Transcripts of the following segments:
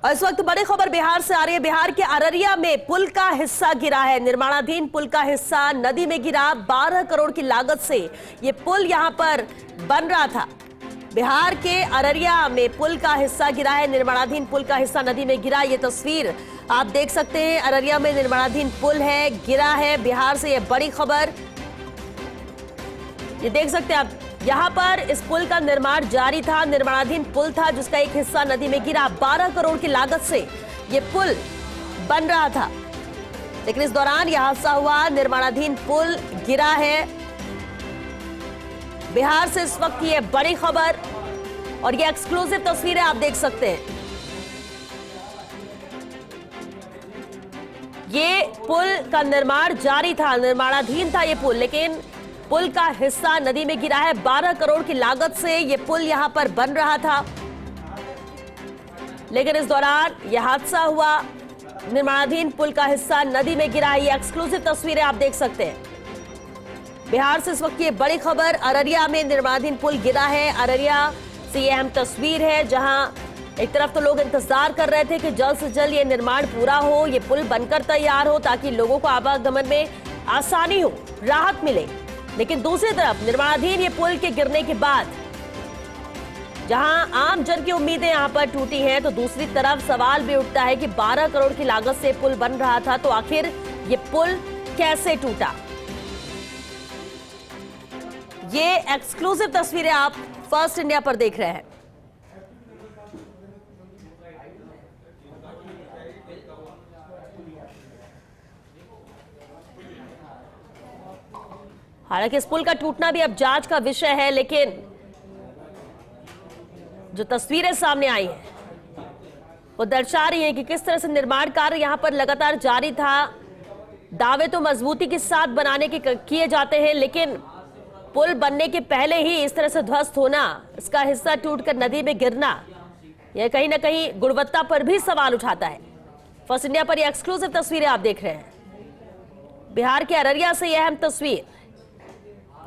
और इस वक्त बड़ी खबर बिहार से आ रही है। बिहार के अररिया में पुल का हिस्सा गिरा है। निर्माणाधीन पुल का हिस्सा नदी में गिरा। 12 करोड़ की लागत से ये पुल यहां पर बन रहा था। बिहार के अररिया में पुल का हिस्सा गिरा है। निर्माणाधीन पुल का हिस्सा नदी में गिरा। ये तस्वीर आप देख सकते हैं। अररिया में निर्माणाधीन पुल है, गिरा है। बिहार से ये बड़ी खबर, ये देख सकते हैं आप। यहां पर इस पुल का निर्माण जारी था। निर्माणाधीन पुल था जिसका एक हिस्सा नदी में गिरा। 12 करोड़ की लागत से यह पुल बन रहा था, लेकिन इस दौरान यह हादसा हुआ। निर्माणाधीन पुल गिरा है। बिहार से इस वक्त ये बड़ी खबर और ये एक्सक्लूसिव तस्वीरें आप देख सकते हैं। ये पुल का निर्माण जारी था, निर्माणाधीन था ये पुल, लेकिन पुल का हिस्सा नदी में गिरा है। 12 करोड़ की लागत से यह पुल यहां पर बन रहा था, लेकिन इस दौरान यह हादसा हुआ। निर्माणाधीन पुल का हिस्सा नदी में गिरा है। ये एक्सक्लूसिव तस्वीरें आप देख सकते हैं। बिहार से इस वक्त ये बड़ी खबर, अररिया में निर्माणाधीन पुल गिरा है। अररिया से ये अहम तस्वीर है, जहां एक तरफ तो लोग इंतजार कर रहे थे कि जल्द से जल्द ये निर्माण पूरा हो, ये पुल बनकर तैयार हो, ताकि लोगों को आवागमन में आसानी हो, राहत मिले। लेकिन दूसरी तरफ निर्माणाधीन ये पुल के गिरने के बाद जहां आम जन की उम्मीदें यहां पर टूटी हैं, तो दूसरी तरफ सवाल भी उठता है कि 12 करोड़ की लागत से पुल बन रहा था, तो आखिर ये पुल कैसे टूटा। ये एक्सक्लूसिव तस्वीरें आप फर्स्ट इंडिया पर देख रहे हैं। हालांकि इस पुल का टूटना भी अब जांच का विषय है, लेकिन जो तस्वीरें सामने आई हैं वो दर्शा रही हैं कि किस तरह से निर्माण कार्य यहां पर लगातार जारी था। दावे तो मजबूती के साथ बनाने के किए जाते हैं, लेकिन पुल बनने के पहले ही इस तरह से ध्वस्त होना, इसका हिस्सा टूटकर नदी में गिरना, यह कहीं ना कहीं गुणवत्ता पर भी सवाल उठाता है। फर्स्ट इंडिया पर यह एक्सक्लूसिव तस्वीरें आप देख रहे हैं। बिहार के अररिया से यह अहम तस्वीर,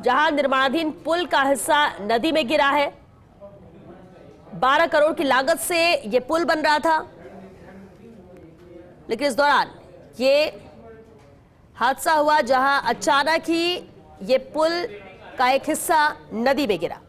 जहां निर्माणाधीन पुल का हिस्सा नदी में गिरा है। 12 करोड़ की लागत से यह पुल बन रहा था, लेकिन इस दौरान ये हादसा हुआ, जहां अचानक ही ये पुल का एक हिस्सा नदी में गिरा।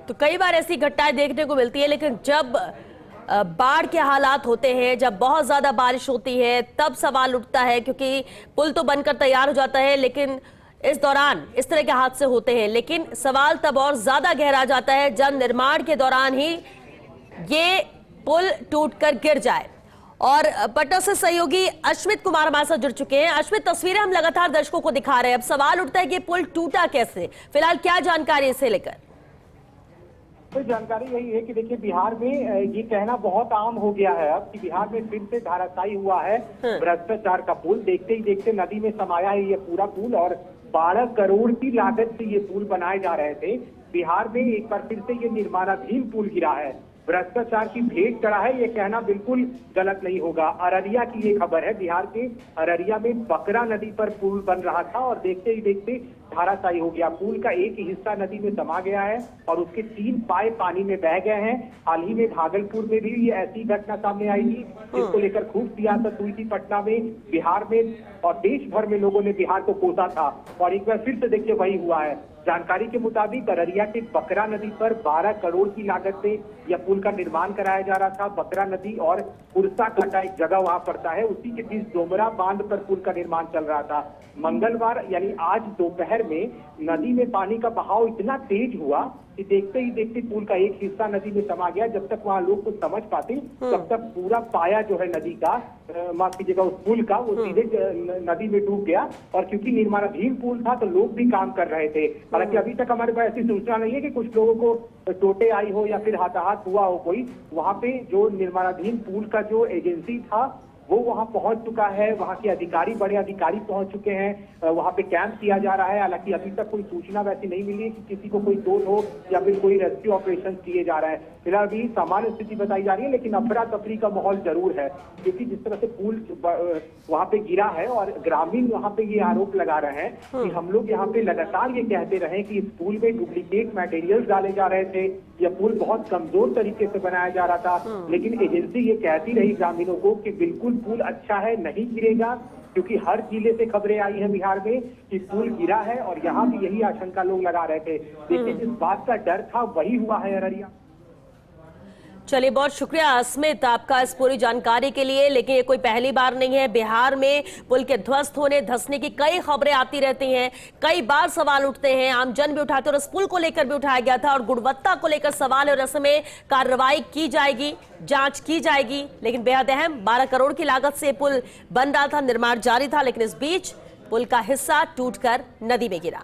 तो कई बार ऐसी घटनाएं देखने को मिलती है, लेकिन जब बाढ़ के हालात होते हैं, जब बहुत ज्यादा बारिश होती है, तब सवाल उठता है, क्योंकि पुल तो बनकर तैयार हो जाता है, लेकिन इस दौरान इस तरह के हादसे होते हैं। लेकिन सवाल तब और ज्यादा गहरा जाता है जब निर्माण के दौरान ही ये पुल टूटकर गिर जाए। और पटना से सहयोगी अश्मित कुमार हमारे साथ जुड़ चुके हैं। अश्मित, तस्वीरें हम लगातार दर्शकों को दिखा रहे हैं। अब सवाल उठता है कि पुल टूटा कैसे, फिलहाल क्या जानकारी इसे लेकर? तो जानकारी यही है कि देखिए, बिहार में ये कहना बहुत आम हो गया है अब कि बिहार में फिर से धाराशायी हुआ है भ्रष्टाचार का पुल। देखते ही देखते नदी में समाया है ये पूरा पुल, और 12 करोड़ की लागत से ये पुल बनाए जा रहे थे। बिहार में एक बार फिर से ये निर्माणाधीन पुल गिरा है, भ्रष्टाचार की भेंट चढ़ा है, ये कहना बिल्कुल गलत नहीं होगा। अररिया की ये खबर है, बिहार के अररिया में बकरा नदी पर पुल बन रहा था और देखते ही देखते धाराशायी हो गया। पुल का एक हिस्सा नदी में समा गया है और उसके 3 पाए पानी में बह गए हैं। हाल ही में भागलपुर में भी ये ऐसी घटना सामने आई थी, जिसको लेकर खूब सियासत हुई थी पटना में, बिहार में, और देश भर में लोगों ने बिहार को कोसा था। और एक बार फिर से देखिए वही हुआ है। जानकारी के मुताबिक अररिया के बकरा नदी पर 12 करोड़ की लागत से यह पुल का निर्माण कराया जा रहा था। बकरा नदी और कुर्सा काटा एक जगह वहां पड़ता है, उसी के बीच डोमरा बांध पर पुल का निर्माण चल रहा था। मंगलवार यानी आज दोपहर में नदी में पानी का बहाव इतना तेज हुआ कि देखते ही देखते पुल का एक हिस्सा नदी में समा गया। जब तक वहाँ लोग कुछ समझ पाते तब तक पूरा पाया जो है नदी का, माफ कीजिएगा उस पुल का, वो सीधे नदी में डूब गया। और क्योंकि निर्माणाधीन पुल था तो लोग भी काम कर रहे थे। हालांकि अभी तक हमारे पास ऐसी सूचना नहीं है कि कुछ लोगों को चोटें आई हो या फिर हाथाहाथ हुआ हो कोई। वहाँ पे जो निर्माणाधीन पुल का जो एजेंसी था वो वहां पहुंच चुका है, वहां के अधिकारी, बड़े अधिकारी पहुंच चुके हैं, वहां पे कैंप किया जा रहा है। हालांकि अभी तक कोई सूचना वैसी नहीं मिली है कि किसी को कोई चोट हो या फिर कोई रेस्क्यू ऑपरेशन किए जा रहा है। फिलहाल अभी सामान्य स्थिति बताई जा रही है, लेकिन अफरा तफरी का माहौल जरूर है, क्योंकि जिस तरह से पुल वहां पे गिरा है और ग्रामीण वहां पे ये आरोप लगा रहे हैं कि हम लोग यहाँ पे लगातार ये कहते रहे कि इस पुल में डुप्लीकेट मटेरियल डाले जा रहे थे, यह पुल बहुत कमजोर तरीके से बनाया जा रहा था। लेकिन एजेंसी ये कहती रही ग्रामीणों को कि बिल्कुल पुल अच्छा है, नहीं गिरेगा, क्योंकि हर जिले से खबरें आई हैं बिहार में कि पुल गिरा है और यहाँ भी यही आशंका लोग लगा रहे थे। देखिए, जिस बात का डर था वही हुआ है अररिया। चलिए, बहुत शुक्रिया अस्मित आपका इस पूरी जानकारी के लिए। लेकिन ये कोई पहली बार नहीं है, बिहार में पुल के ध्वस्त होने धंसने की कई खबरें आती रहती हैं, कई बार सवाल उठते हैं, आमजन भी उठाते हैं और इस पुल को लेकर भी उठाया गया था और गुणवत्ता को लेकर सवाल है और ऐसे में कार्रवाई की जाएगी, जांच की जाएगी। लेकिन बेहद अहम 12 करोड़ की लागत से पुल बन रहा था, निर्माण जारी था, लेकिन इस बीच पुल का हिस्सा टूटकर नदी में गिरा।